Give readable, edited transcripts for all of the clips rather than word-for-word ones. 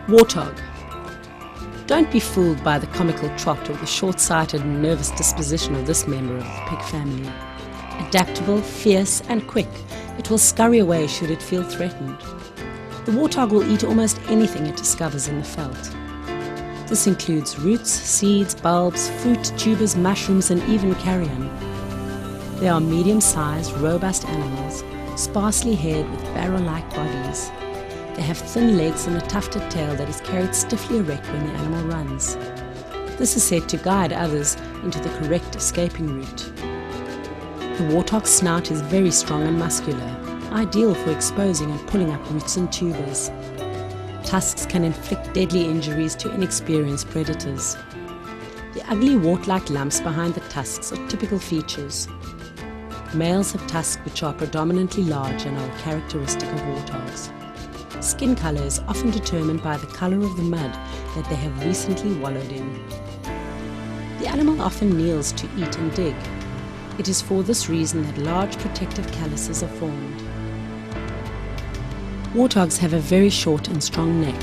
Warthog. Don't be fooled by the comical trot or the short-sighted and nervous disposition of this member of the pig family. Adaptable, fierce and quick, it will scurry away should it feel threatened. The warthog will eat almost anything it discovers in the veldt. This includes roots, seeds, bulbs, fruit, tubers, mushrooms and even carrion. They are medium-sized, robust animals, sparsely haired with barrel-like bodies. They have thin legs and a tufted tail that is carried stiffly erect when the animal runs. This is said to guide others into the correct escaping route. The warthog's snout is very strong and muscular, ideal for exposing and pulling up roots and tubers. Tusks can inflict deadly injuries to inexperienced predators. The ugly wart-like lumps behind the tusks are typical features. Males have tusks which are predominantly large and are characteristic of warthogs. Skin colour is often determined by the colour of the mud that they have recently wallowed in. The animal often kneels to eat and dig. It is for this reason that large protective calluses are formed. Warthogs have a very short and strong neck,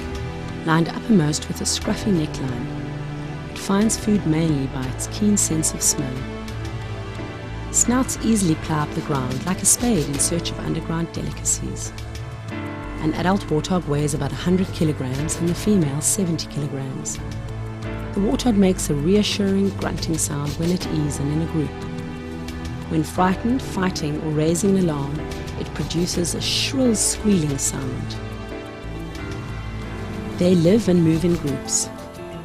lined uppermost with a scruffy neckline. It finds food mainly by its keen sense of smell. Snouts easily plough up the ground like a spade in search of underground delicacies. An adult warthog weighs about 100 kilograms and the female 70 kilograms. The warthog makes a reassuring grunting sound when at ease and in a group. When frightened, fighting or raising an alarm, it produces a shrill squealing sound. They live and move in groups.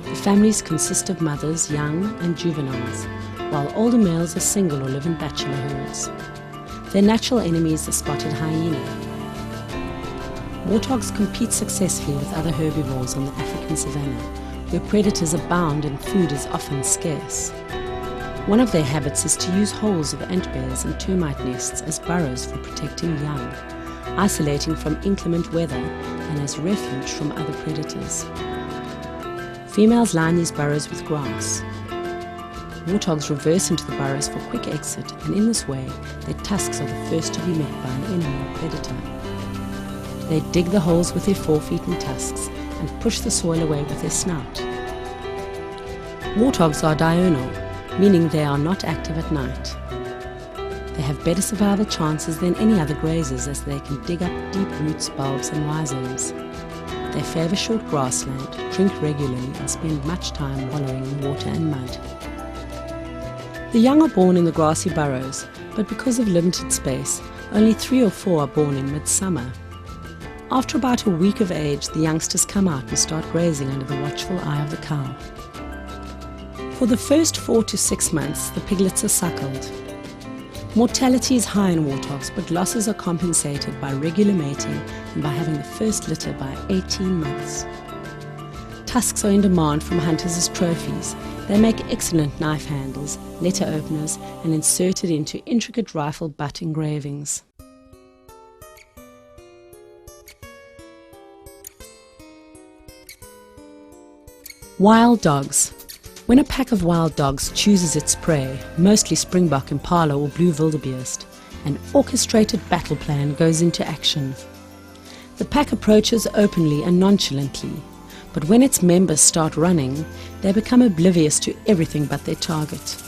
The families consist of mothers, young and juveniles, while older males are single or live in bachelor herds. Their natural enemy is the spotted hyena. Warthogs compete successfully with other herbivores on the African savanna, where predators abound and food is often scarce. One of their habits is to use holes of ant bears and termite nests as burrows for protecting young, isolating from inclement weather and as refuge from other predators. Females line these burrows with grass. Warthogs reverse into the burrows for quick exit, and in this way their tusks are the first to be met by an enemy or predator. They dig the holes with their forefeet and tusks and push the soil away with their snout. Warthogs are diurnal, meaning they are not active at night. They have better survival chances than any other grazers as they can dig up deep roots, bulbs and rhizomes. They favour short grassland, drink regularly and spend much time wallowing in water and mud. The young are born in the grassy burrows, but because of limited space, only 3 or 4 are born in midsummer. After about a week of age, the youngsters come out and start grazing under the watchful eye of the cow. For the first 4 to 6 months, the piglets are suckled. Mortality is high in warthogs, but losses are compensated by regular mating and by having the first litter by 18 months. Tusks are in demand from hunters as trophies. They make excellent knife handles, letter openers, and inserted into intricate rifle butt engravings. Wild dogs. When a pack of wild dogs chooses its prey, mostly springbok, impala or blue wildebeest, an orchestrated battle plan goes into action. The pack approaches openly and nonchalantly, but when its members start running, they become oblivious to everything but their target.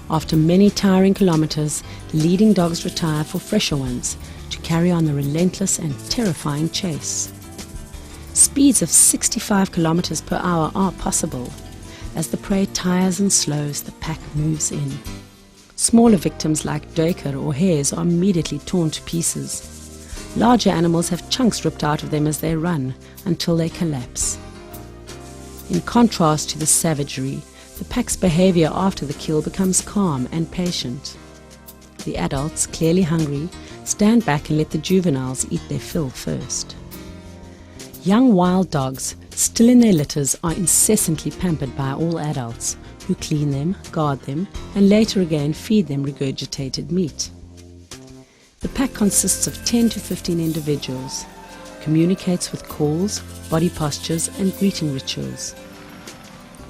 After many tiring kilometers, the leading dogs retire for fresher ones to carry on the relentless and terrifying chase. Speeds of 65 kilometers per hour are possible. As the prey tires and slows, the pack moves in. Smaller victims like duiker or hares are immediately torn to pieces. Larger animals have chunks ripped out of them as they run until they collapse. In contrast to the savagery, the pack's behavior after the kill becomes calm and patient. The adults, clearly hungry, stand back and let the juveniles eat their fill first. Young wild dogs, still in their litters, are incessantly pampered by all adults, who clean them, guard them, and later again feed them regurgitated meat. The pack consists of 10 to 15 individuals, communicates with calls, body postures, and greeting rituals.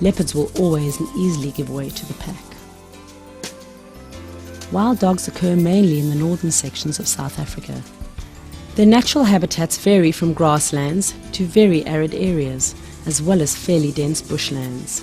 Leopards will always and easily give way to the pack. Wild dogs occur mainly in the northern sections of South Africa. Their natural habitats vary from grasslands to very arid areas, as well as fairly dense bushlands.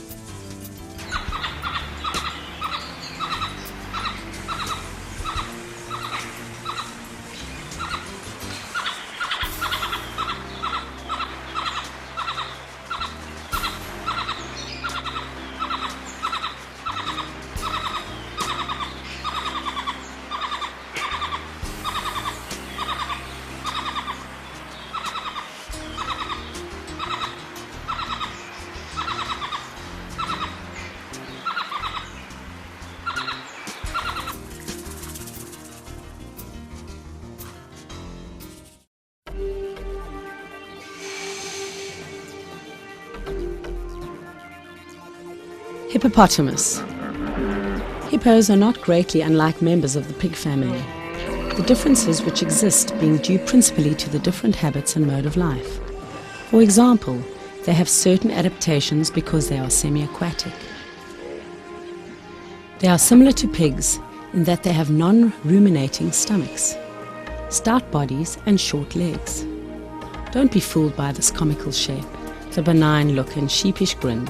Hippopotamus. Hippos are not greatly unlike members of the pig family, the differences which exist being due principally to the different habits and mode of life. For example, they have certain adaptations because they are semi-aquatic. They are similar to pigs in that they have non-ruminating stomachs, stout bodies and short legs. Don't be fooled by this comical shape, the benign look and sheepish grin.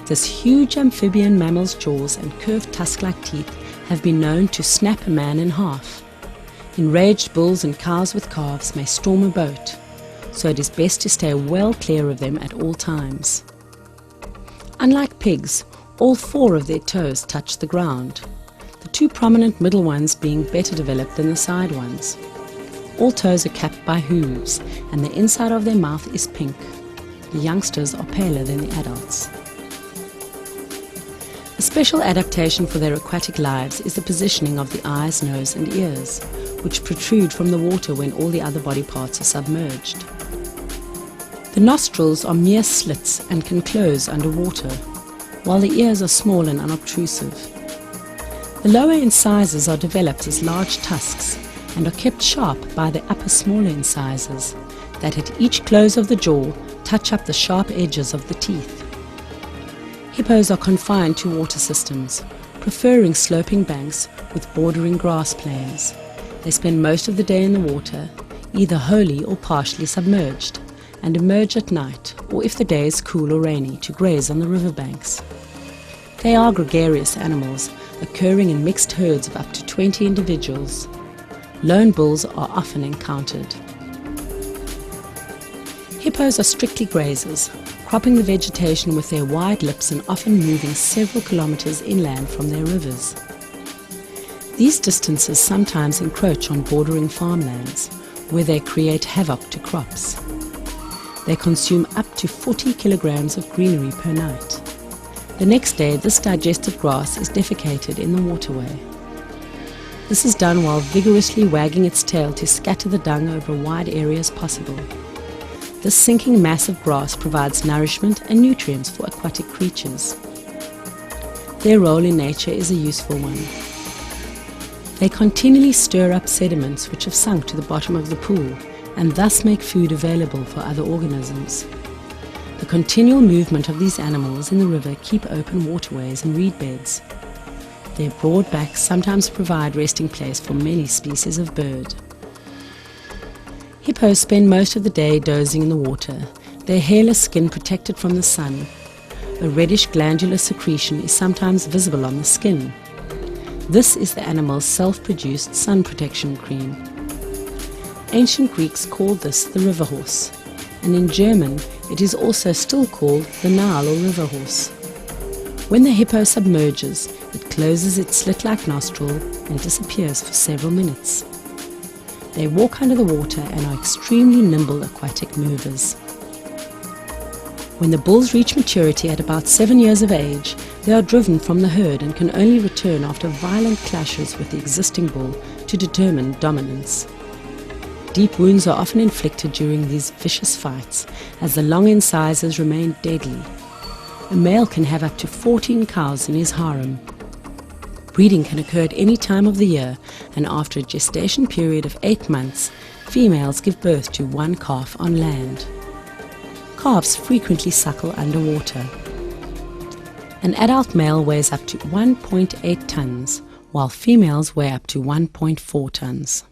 This huge amphibian mammal's jaws and curved tusk-like teeth have been known to snap a man in half. Enraged bulls and cows with calves may storm a boat, so it is best to stay well clear of them at all times. Unlike pigs, all 4 of their toes touch the ground, the 2 prominent middle ones being better developed than the side ones. All toes are capped by hooves, and the inside of their mouth is pink. The youngsters are paler than the adults. A special adaptation for their aquatic lives is the positioning of the eyes, nose and ears, which protrude from the water when all the other body parts are submerged. The nostrils are mere slits and can close underwater, while the ears are small and unobtrusive. The lower incisors are developed as large tusks and are kept sharp by the upper smaller incisors that at each close of the jaw touch up the sharp edges of the teeth. Hippos are confined to water systems, preferring sloping banks with bordering grass plains. They spend most of the day in the water, either wholly or partially submerged, and emerge at night, or if the day is cool or rainy, to graze on the riverbanks. They are gregarious animals, occurring in mixed herds of up to 20 individuals. Lone bulls are often encountered. Hippos are strictly grazers, cropping the vegetation with their wide lips and often moving several kilometers inland from their rivers. These distances sometimes encroach on bordering farmlands, where they create havoc to crops. They consume up to 40 kilograms of greenery per night. The next day, this digested grass is defecated in the waterway. This is done while vigorously wagging its tail to scatter the dung over a wide area as possible. This sinking mass of grass provides nourishment and nutrients for aquatic creatures. Their role in nature is a useful one. They continually stir up sediments which have sunk to the bottom of the pool and thus make food available for other organisms. The continual movement of these animals in the river keep open waterways and reed beds. Their broad backs sometimes provide resting place for many species of bird. Hippos spend most of the day dozing in the water, their hairless skin protected from the sun. A reddish glandular secretion is sometimes visible on the skin. This is the animal's self-produced sun protection cream. Ancient Greeks called this the river horse, and in German it is also still called the Nile or river horse. When the hippo submerges, it closes its slit-like nostril and disappears for several minutes. They walk under the water and are extremely nimble aquatic movers. When the bulls reach maturity at about 7 years of age, they are driven from the herd and can only return after violent clashes with the existing bull to determine dominance. Deep wounds are often inflicted during these vicious fights, as the long incisors remain deadly. A male can have up to 14 cows in his harem. Breeding can occur at any time of the year, and after a gestation period of 8 months, females give birth to 1 calf on land. Calves frequently suckle underwater. An adult male weighs up to 1.8 tons, while females weigh up to 1.4 tons.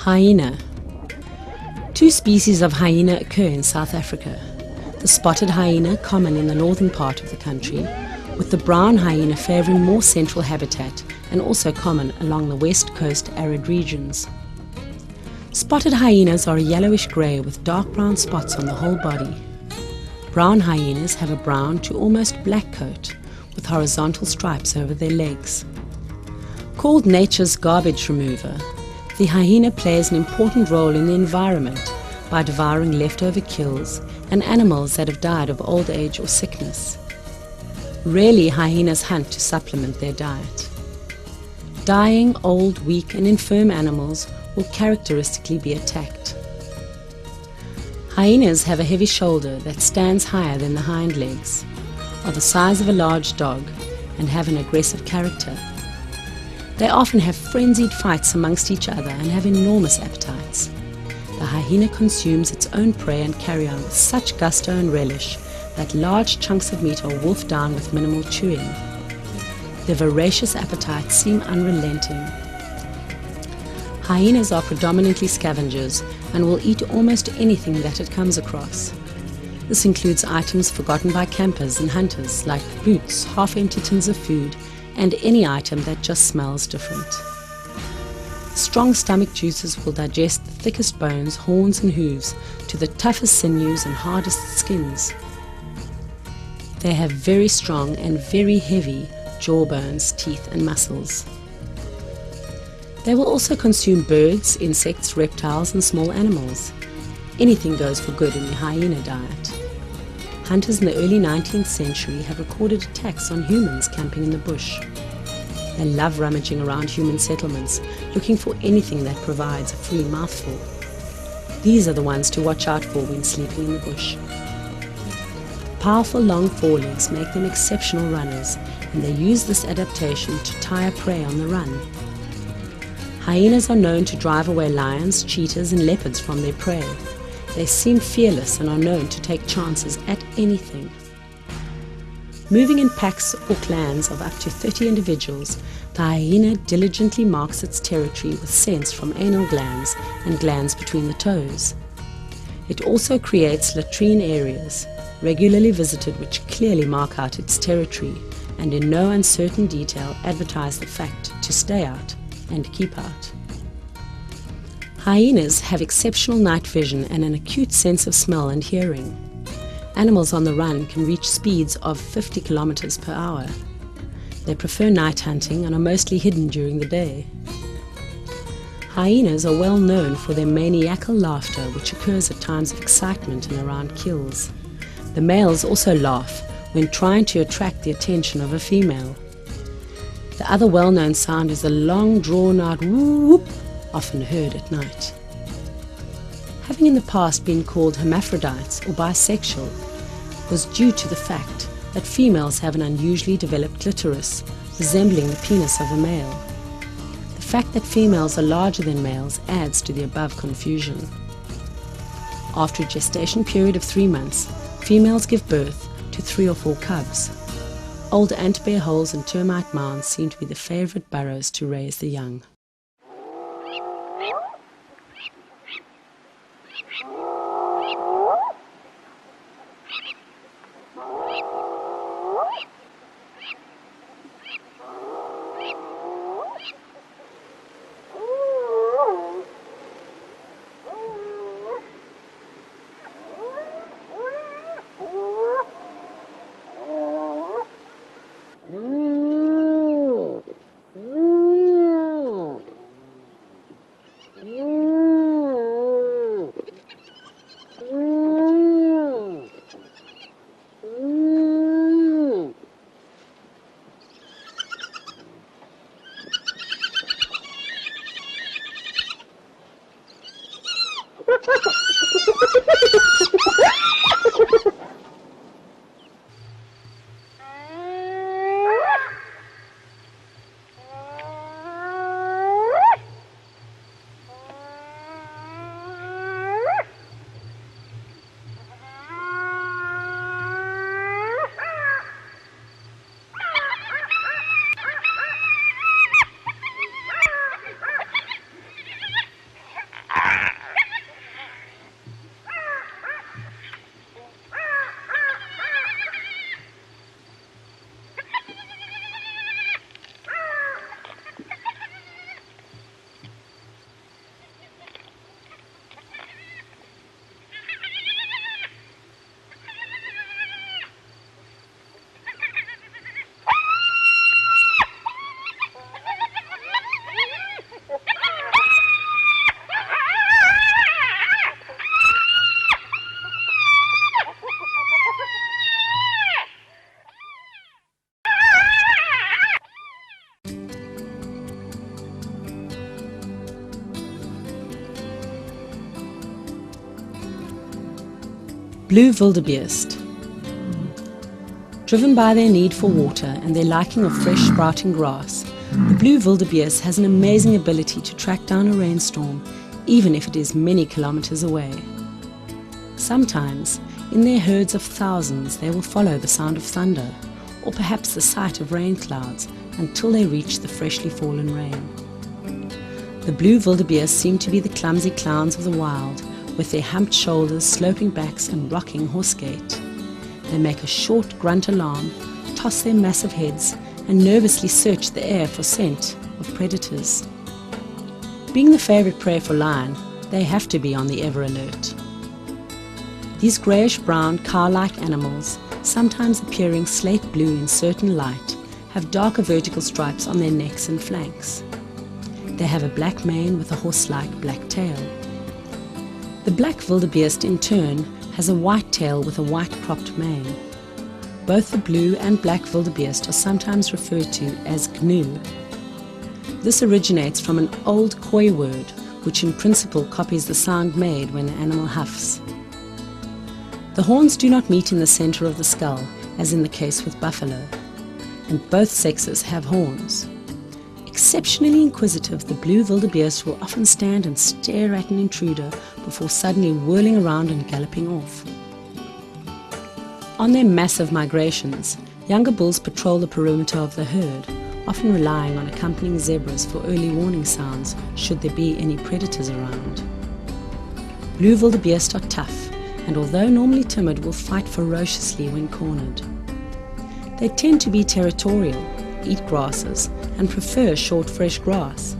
Hyena. Two species of hyena occur in South Africa. The spotted hyena, common in the northern part of the country, with the brown hyena favouring more central habitat and also common along the west coast arid regions. Spotted hyenas are a yellowish grey with dark brown spots on the whole body. Brown hyenas have a brown to almost black coat with horizontal stripes over their legs. Called nature's garbage remover, the hyena plays an important role in the environment by devouring leftover kills and animals that have died of old age or sickness. Rarely hyenas hunt to supplement their diet. Dying, old, weak and infirm animals will characteristically be attacked. Hyenas have a heavy shoulder that stands higher than the hind legs, are the size of a large dog and have an aggressive character. They often have frenzied fights amongst each other and have enormous appetites. The hyena consumes its own prey and carrion with such gusto and relish that large chunks of meat are wolfed down with minimal chewing. Their voracious appetites seem unrelenting. Hyenas are predominantly scavengers and will eat almost anything that it comes across. This includes items forgotten by campers and hunters like boots, half-empty tins of food, and any item that just smells different. Strong stomach juices will digest the thickest bones, horns and hooves to the toughest sinews and hardest skins. They have very strong and very heavy jawbones, teeth and muscles. They will also consume birds, insects, reptiles and small animals. Anything goes for good in the hyena diet. Hunters in the early 19th century have recorded attacks on humans camping in the bush. They love rummaging around human settlements, looking for anything that provides a free mouthful. These are the ones to watch out for when sleeping in the bush. Powerful long forelegs make them exceptional runners, and they use this adaptation to tire prey on the run. Hyenas are known to drive away lions, cheetahs and leopards from their prey. They seem fearless and are known to take chances at anything. Moving in packs or clans of up to 30 individuals, the hyena diligently marks its territory with scents from anal glands and glands between the toes. It also creates latrine areas, regularly visited, which clearly mark out its territory and in no uncertain detail advertise the fact to stay out and keep out. Hyenas have exceptional night vision and an acute sense of smell and hearing. Animals on the run can reach speeds of 50 kilometers per hour. They prefer night hunting and are mostly hidden during the day. Hyenas are well known for their maniacal laughter, which occurs at times of excitement and around kills. The males also laugh when trying to attract the attention of a female. The other well-known sound is a long drawn-out whoop, often heard at night. Having in the past been called hermaphrodites or bisexual was due to the fact that females have an unusually developed clitoris, resembling the penis of a male. fact that females are larger than males adds to the above confusion. After a gestation period of 3 months, females give birth to 3 or 4 cubs. Old antbear holes and termite mounds seem to be the favorite burrows to raise the young. Blue wildebeest. Driven by their need for water and their liking of fresh sprouting grass, the blue wildebeest has an amazing ability to track down a rainstorm, even if it is many kilometers away. Sometimes, in their herds of thousands, they will follow the sound of thunder, or perhaps the sight of rain clouds, until they reach the freshly fallen rain. The blue wildebeest seem to be the clumsy clowns of the wild, with their humped shoulders, sloping backs and rocking horse gait. They make a short grunt alarm, toss their massive heads and nervously search the air for scent of predators. Being the favorite prey for lion, they have to be on the ever alert. These greyish-brown cow-like animals, sometimes appearing slate blue in certain light, have darker vertical stripes on their necks and flanks. They have a black mane with a horse-like black tail. The black wildebeest, in turn, has a white tail with a white cropped mane. Both the blue and black wildebeest are sometimes referred to as gnu. This originates from an old Khoi word, which in principle copies the sound made when an animal huffs. The horns do not meet in the center of the skull, as in the case with buffalo, and both sexes have horns. Exceptionally inquisitive, the blue wildebeest will often stand and stare at an intruder before suddenly whirling around and galloping off. On their massive migrations, younger bulls patrol the perimeter of the herd, often relying on accompanying zebras for early warning sounds should there be any predators around. Blue wildebeest are tough, and although normally timid, will fight ferociously when cornered. They tend to be territorial, eat grasses, and prefer short fresh grass.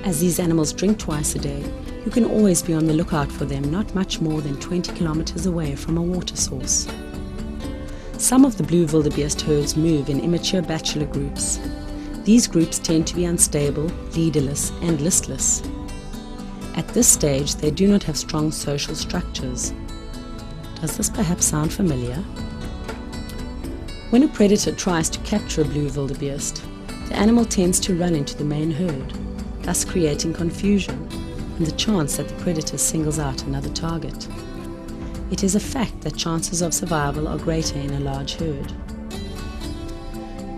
As these animals drink twice a day, you can always be on the lookout for them not much more than 20 kilometers away from a water source. Some of the blue wildebeest herds move in immature bachelor groups. These groups tend to be unstable, leaderless, and listless. At this stage, they do not have strong social structures. Does this perhaps sound familiar? When a predator tries to capture a blue wildebeest, the animal tends to run into the main herd, thus creating confusion and the chance that the predator singles out another target. It is a fact that chances of survival are greater in a large herd.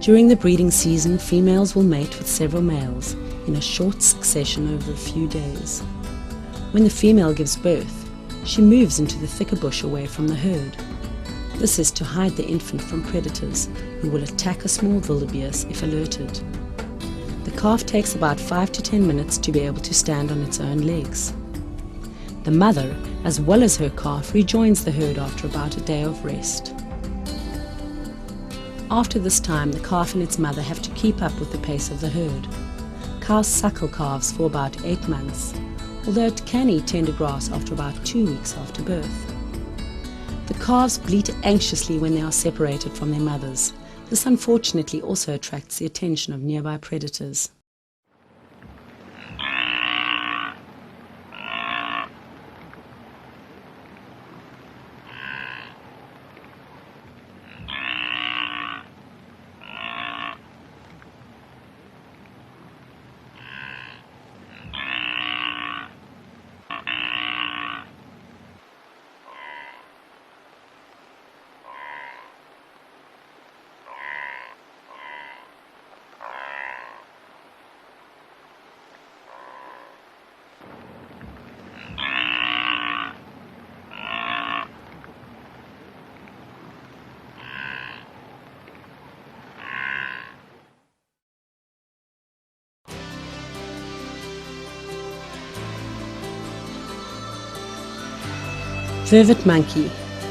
During the breeding season, females will mate with several males in a short succession over a few days. When the female gives birth, she moves into the thicker bush away from the herd. This is to hide the infant from predators who will attack a small wildebeest if alerted. The calf takes about 5 to 10 minutes to be able to stand on its own legs. The mother, as well as her calf, rejoins the herd after about a day of rest. After this time, the calf and its mother have to keep up with the pace of the herd. Cows suckle calves for about 8 months, although it can eat tender grass after about 2 weeks after birth. The calves bleat anxiously when they are separated from their mothers. This unfortunately also attracts the attention of nearby predators. Vervet monkey.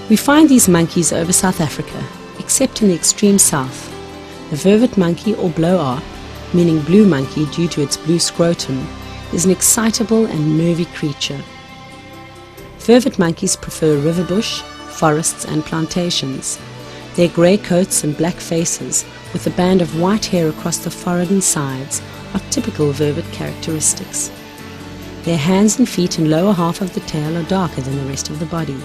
We find these monkeys over South Africa, except in the extreme south. The vervet monkey, or blow-arp, meaning blue monkey due to its blue scrotum, is an excitable and nervy creature. Vervet monkeys prefer riverbush, forests and plantations. Their grey coats and black faces, with a band of white hair across the forehead and sides, are typical vervet characteristics. Their hands and feet and lower half of the tail are darker than the rest of the body.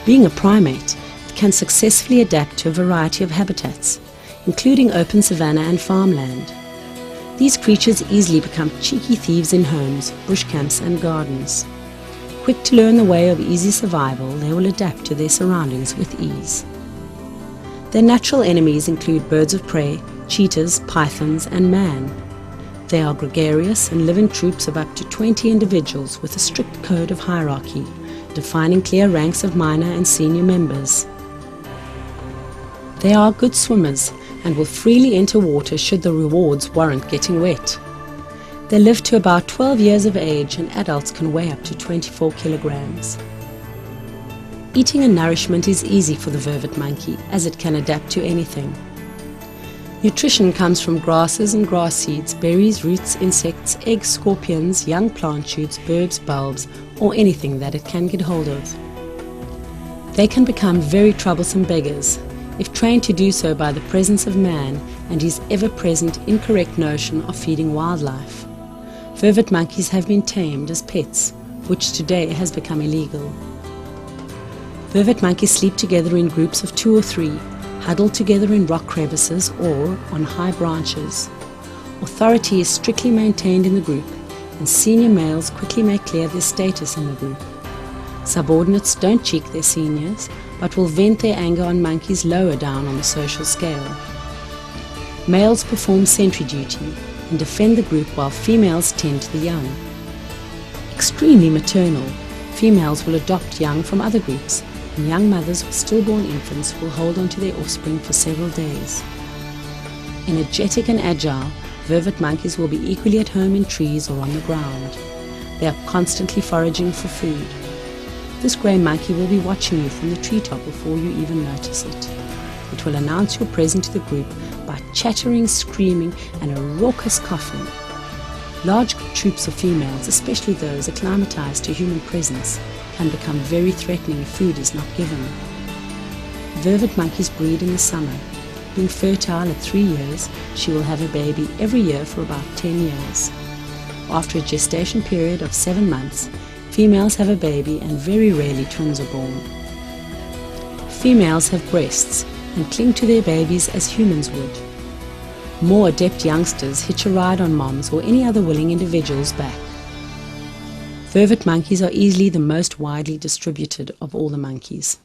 Being a primate, it can successfully adapt to a variety of habitats, including open savanna and farmland. These creatures easily become cheeky thieves in homes, bush camps and gardens. Quick to learn the way of easy survival, they will adapt to their surroundings with ease. Their natural enemies include birds of prey, cheetahs, pythons and man. They are gregarious and live in troops of up to 20 individuals with a strict code of hierarchy, defining clear ranks of minor and senior members. They are good swimmers and will freely enter water should the rewards warrant getting wet. They live to about 12 years of age and adults can weigh up to 24 kilograms. Eating and nourishment is easy for the vervet monkey as it can adapt to anything. Nutrition comes from grasses and grass seeds, berries, roots, insects, eggs, scorpions, young plant shoots, birds, bulbs, or anything that it can get hold of. They can become very troublesome beggars if trained to do so by the presence of man and his ever-present incorrect notion of feeding wildlife. Vervet monkeys have been tamed as pets, which today has become illegal. Vervet monkeys sleep together in groups of 2 or 3, huddled together in rock crevices or on high branches. Authority is strictly maintained in the group, and senior males quickly make clear their status in the group. Subordinates don't cheek their seniors, but will vent their anger on monkeys lower down on the social scale. Males perform sentry duty and defend the group while females tend to the young. Extremely maternal, females will adopt young from other groups, and young mothers with stillborn infants will hold on to their offspring for several days. Energetic and agile, vervet monkeys will be equally at home in trees or on the ground. They are constantly foraging for food. This grey monkey will be watching you from the treetop before you even notice it. It will announce your presence to the group by chattering, screaming and a raucous coughing. Large troops of females, especially those acclimatized to human presence, can become very threatening if food is not given. Vervet monkeys breed in the summer. Being fertile at 3 years, she will have a baby every year for about 10 years. After a gestation period of 7 months, females have a baby and very rarely twins are born. Females have breasts and cling to their babies as humans would. More adept youngsters hitch a ride on moms or any other willing individual's back. Vervet monkeys are easily the most widely distributed of all the monkeys.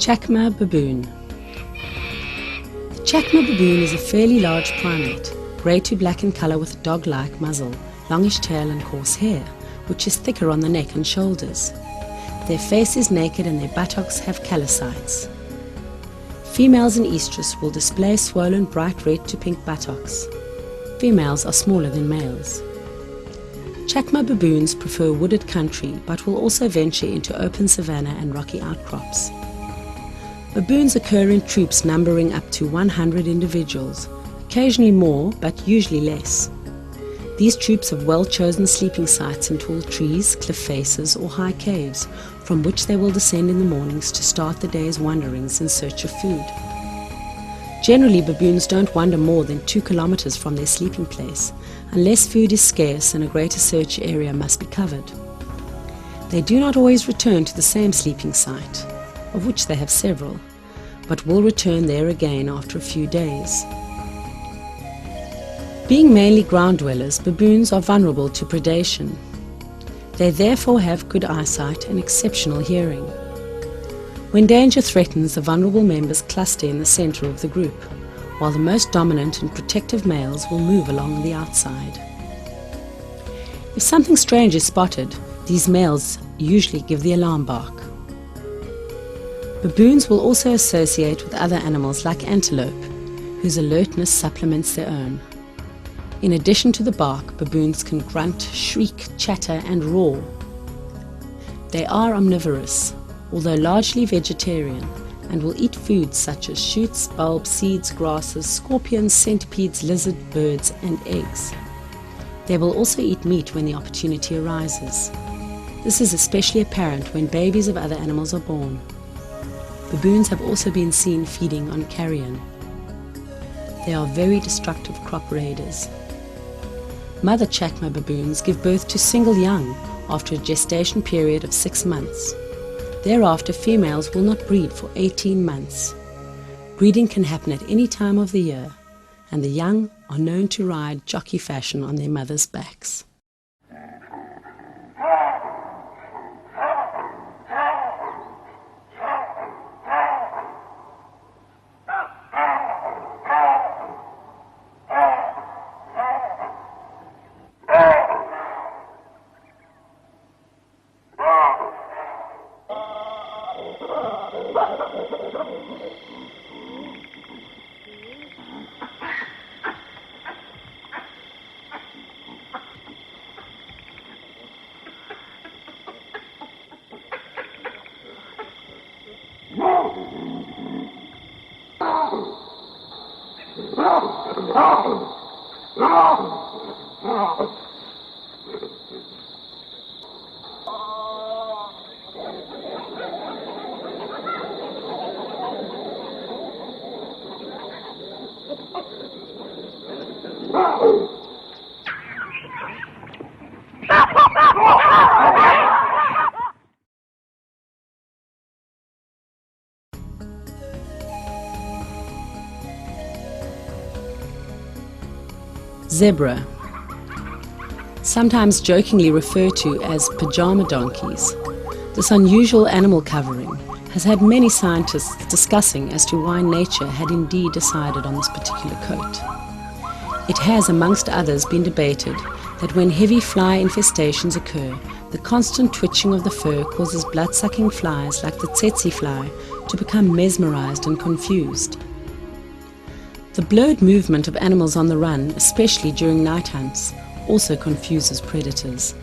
Chacma baboon. The Chacma baboon is a fairly large primate, grey to black in colour with a dog-like muzzle, longish tail and coarse hair, which is thicker on the neck and shoulders. Their face is naked and their buttocks have callocytes. Females in estrus will display swollen bright red to pink buttocks. Females are smaller than males. Chacma baboons prefer wooded country but will also venture into open savanna and rocky outcrops. Baboons occur in troops numbering up to 100 individuals, occasionally more but usually less. These troops have well-chosen sleeping sites in tall trees, cliff faces or high caves from which they will descend in the mornings to start the day's wanderings in search of food. Generally, baboons don't wander more than 2 kilometers from their sleeping place unless food is scarce and a greater search area must be covered. They do not always return to the same sleeping site, of which they have several, but will return there again after a few days. Being mainly ground dwellers, baboons are vulnerable to predation. They therefore have good eyesight and exceptional hearing. When danger threatens, the vulnerable members cluster in the center of the group, while the most dominant and protective males will move along the outside. If something strange is spotted, these males usually give the alarm bark. Baboons will also associate with other animals like antelope, whose alertness supplements their own. In addition to the bark, baboons can grunt, shriek, chatter and roar. They are omnivorous, although largely vegetarian, and will eat foods such as shoots, bulbs, seeds, grasses, scorpions, centipedes, lizards, birds and eggs. They will also eat meat when the opportunity arises. This is especially apparent when babies of other animals are born. Baboons have also been seen feeding on carrion. They are very destructive crop raiders. Mother Chacma baboons give birth to single young after a gestation period of 6 months. Thereafter, females will not breed for 18 months. Breeding can happen at any time of the year, and the young are known to ride jockey fashion on their mothers' backs. Zebra, sometimes jokingly referred to as pajama donkeys. This unusual animal covering has had many scientists discussing as to why nature had indeed decided on this particular coat. It has, amongst others, been debated that when heavy fly infestations occur, the constant twitching of the fur causes blood-sucking flies like the tsetse fly to become mesmerized and confused. The blurred movement of animals on the run, especially during night hunts, also confuses predators.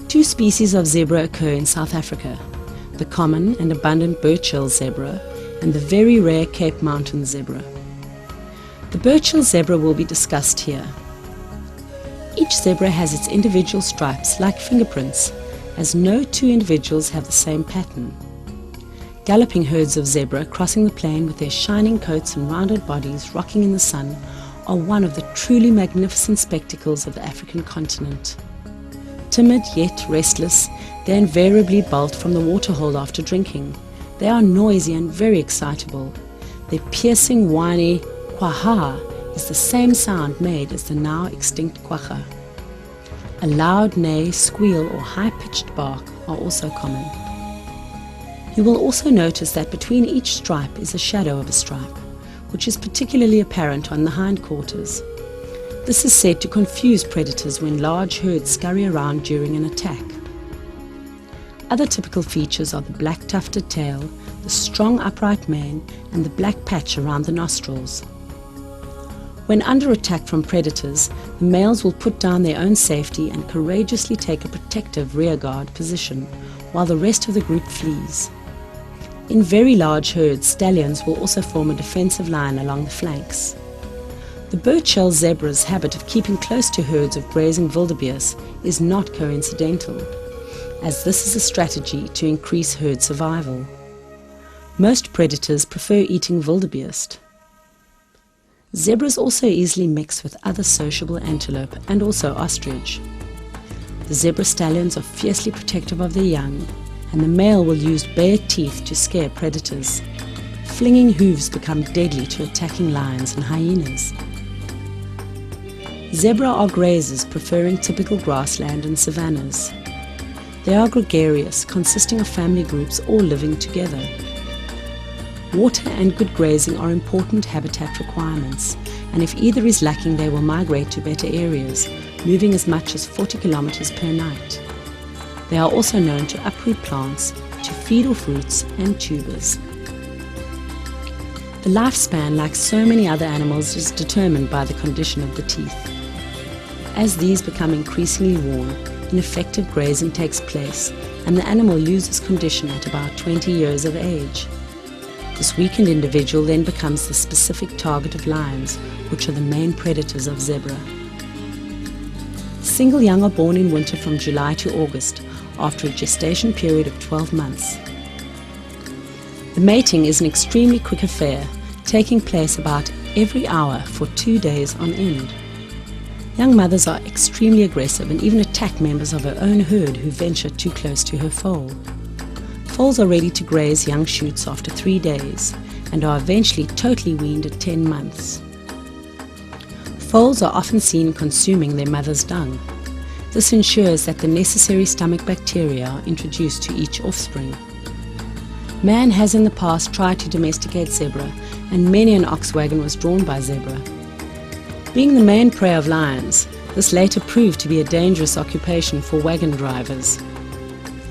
2 species of zebra occur in South Africa, the common and abundant Burchell zebra and the very rare Cape Mountain zebra. The Burchell zebra will be discussed here. Each zebra has its individual stripes like fingerprints, as no 2 individuals have the same pattern. Galloping herds of zebra crossing the plain with their shining coats and rounded bodies rocking in the sun are one of the truly magnificent spectacles of the African continent. Timid yet restless, they invariably bolt from the waterhole after drinking. They are noisy and very excitable. Their piercing, whiny kwaha is the same sound made as the now extinct quagga. A loud neigh, squeal or high-pitched bark are also common. You will also notice that between each stripe is a shadow of a stripe, which is particularly apparent on the hindquarters. This is said to confuse predators when large herds scurry around during an attack. Other typical features are the black tufted tail, the strong upright mane, and the black patch around the nostrils. When under attack from predators, the males will put down their own safety and courageously take a protective rearguard position, while the rest of the group flees. In very large herds, stallions will also form a defensive line along the flanks. The bird-shell zebra's habit of keeping close to herds of grazing wildebeest is not coincidental, as this is a strategy to increase herd survival. Most predators prefer eating wildebeest. Zebras also easily mix with other sociable antelope and also ostrich. The zebra stallions are fiercely protective of their young, and the male will use bared teeth to scare predators. Flinging hooves become deadly to attacking lions and hyenas. Zebra are grazers, preferring typical grassland and savannas. They are gregarious, consisting of family groups all living together. Water and good grazing are important habitat requirements, and if either is lacking, they will migrate to better areas, moving as much as 40 kilometers per night. They are also known to uproot plants, to feed off roots and tubers. The lifespan, like so many other animals, is determined by the condition of the teeth. As these become increasingly worn, ineffective grazing takes place, and the animal loses condition at about 20 years of age. This weakened individual then becomes the specific target of lions, which are the main predators of zebra. Single young are born in winter from July to August, after a gestation period of 12 months. The mating is an extremely quick affair, taking place about every hour for 2 days on end. Young mothers are extremely aggressive and even attack members of her own herd who venture too close to her foal. Foals are ready to graze young shoots after 3 days and are eventually totally weaned at 10 months. Foals are often seen consuming their mother's dung. This ensures that the necessary stomach bacteria are introduced to each offspring. Man has in the past tried to domesticate zebra, and many an ox wagon was drawn by zebra. Being the main prey of lions, this later proved to be a dangerous occupation for wagon drivers.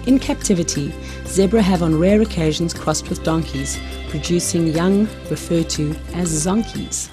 In captivity, zebra have on rare occasions crossed with donkeys, producing young referred to as zonkies.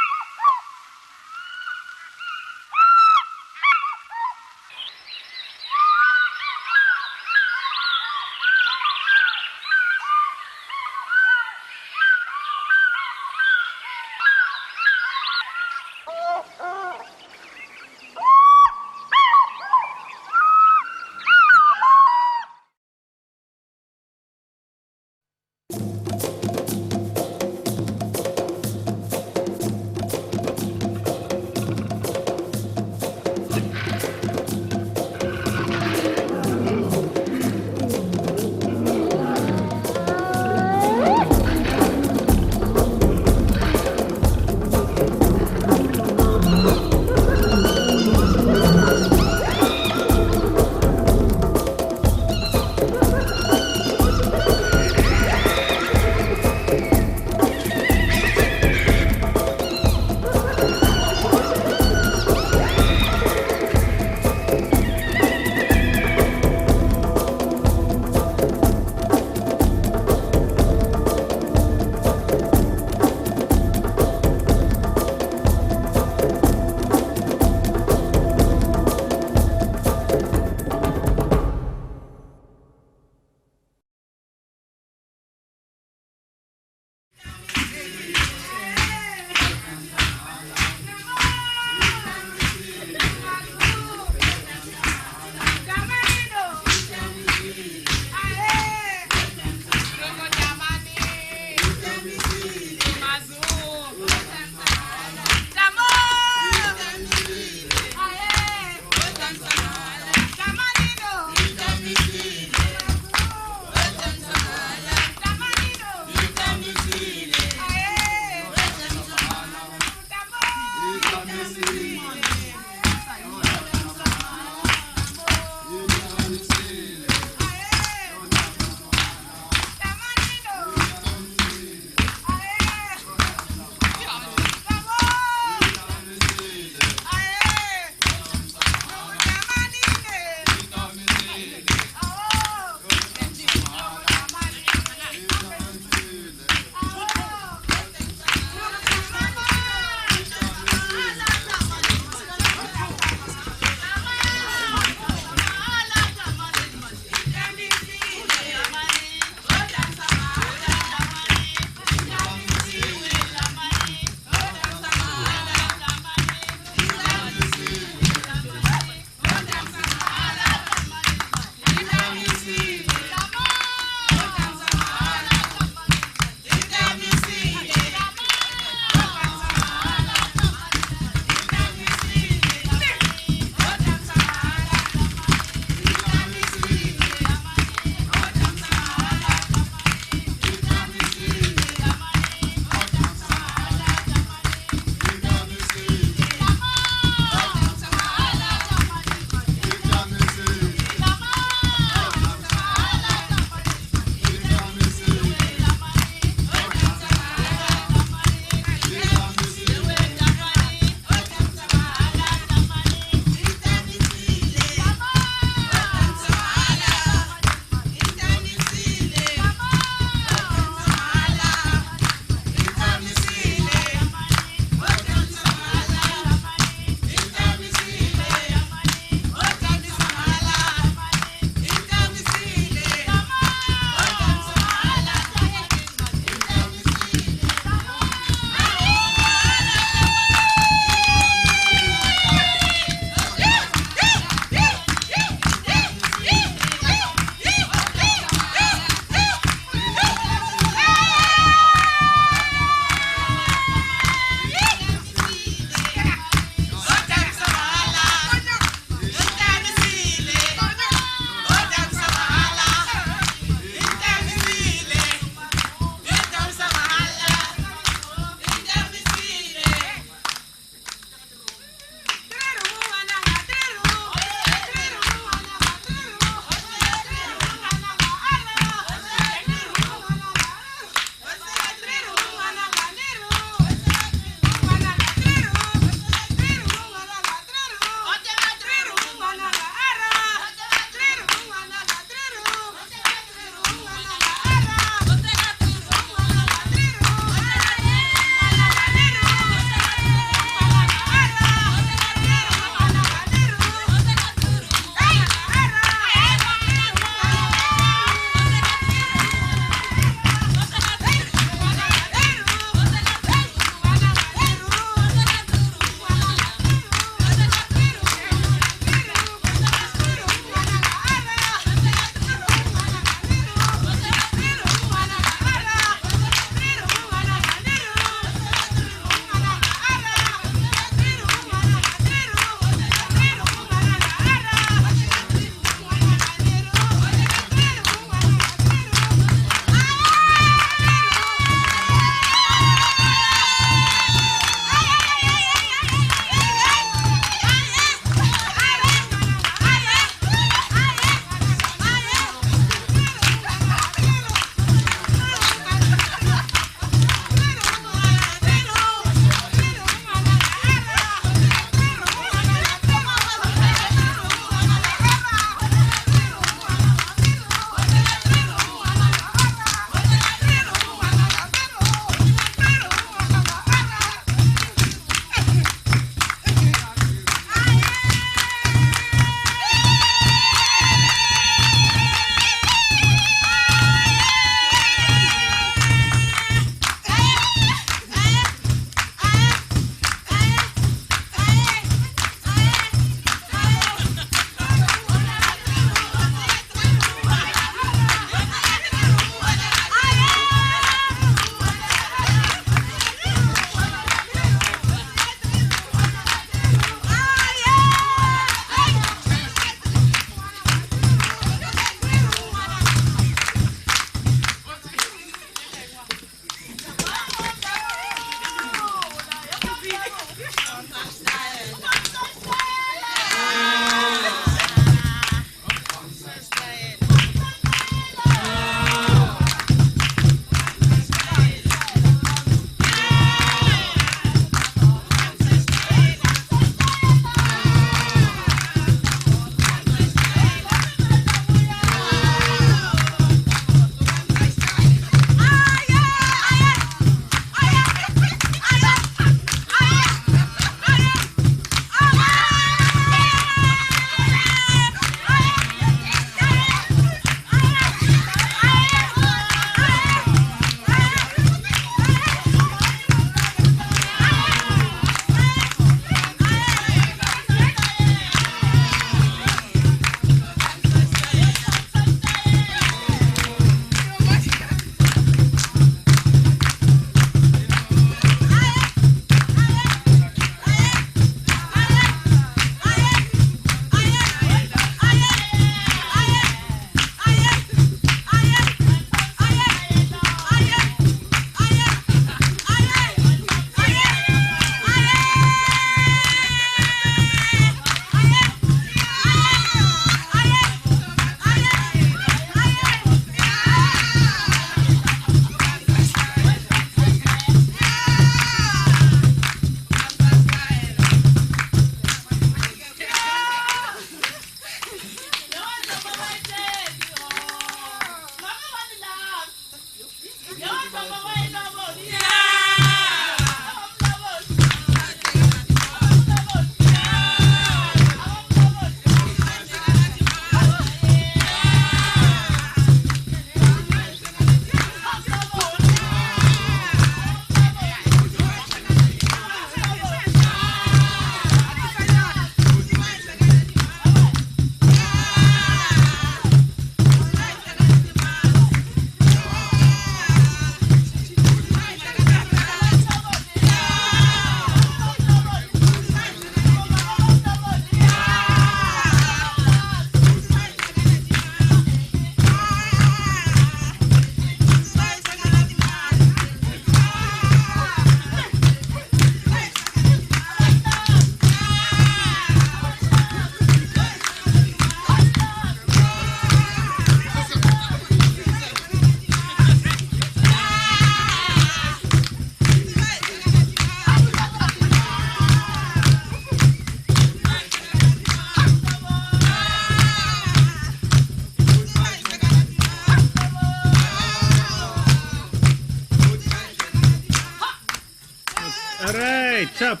All right, chop.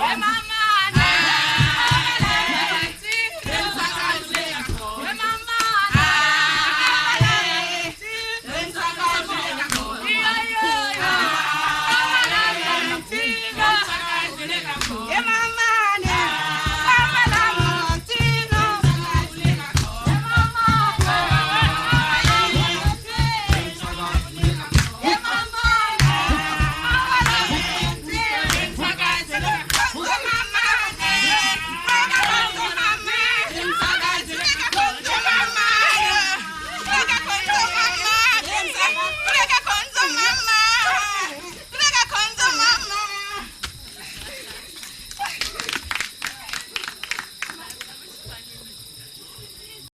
Mama!